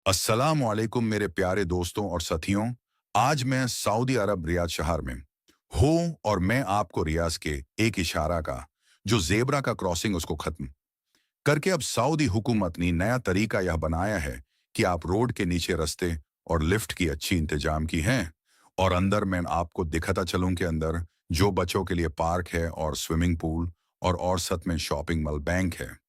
अस्सलाम वालेकुम मेरे प्यारे दोस्तों और साथियों। आज मैं सऊदी अरब रियाद शहर में हूँ और मैं आपको रियाज के एक इशारा का जो जेबरा का क्रॉसिंग उसको खत्म करके अब सऊदी हुकूमत ने नया तरीका यह बनाया है कि आप रोड के नीचे रास्ते और लिफ्ट की अच्छी इंतजाम की हैं। और अंदर मैं आपको दिखाता चलूं कि अंदर जो बच्चों के लिए पार्क है और स्विमिंग पूल और सत में शॉपिंग मॉल बैंक है।